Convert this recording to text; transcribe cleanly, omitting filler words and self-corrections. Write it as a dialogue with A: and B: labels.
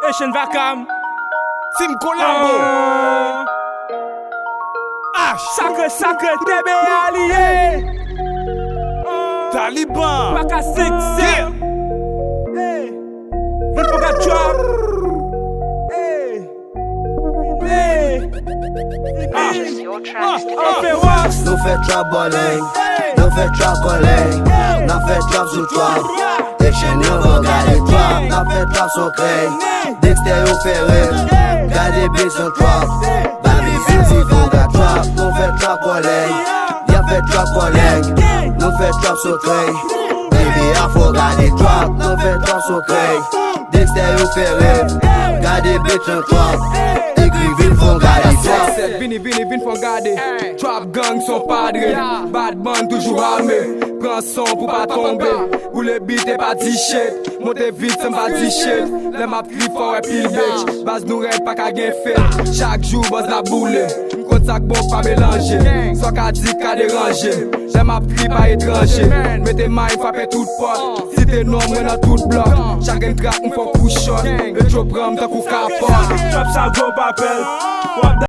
A: Etienne Vakam,
B: Tim Collabo,
A: Sacre, sacre, TB allié.
B: Taliban,
A: Waka 6,
B: yeah.
A: Hey, Vipoga drop. Hey,
C: Purchase your tracks today.
A: on fait wax.
D: Nou fè trap bowling, nou fè trap calling, nou fè trap sou trap. Etienne yo van gade trap, nou fè trap sou krey. Dexter yo fè rap, gade beat sou trap. Baby Busy van gade trap, nou fè trap calling, ya fè trap calling, nou fè trap sou krey. Baby Afro gade trap, nou fè trap sou krey. Dexter yo fè rap, gade beat sou trap. Vin fon gade trap.
E: Vin fon gade. Trap gang son padre. Bad man toujours armé. Prends son pour pas tomber. Pour le beat et pas t-shirt. Monte vite sans pas t-shirt. Le map cri fort et pile bitch. Base nous rêve pas qu'à gain fait. Chaque jour bosse la boule. M'compte sac bon pas mélanger. Soit qu'à dire qu'à déranger. Le map cri pas étranger. Mettez main frappe toute porte. Si t'es non moi dans tout bloc. Chacun track m'font coup shot. Le job ram tant coup capote.
A: Trap ça go papel.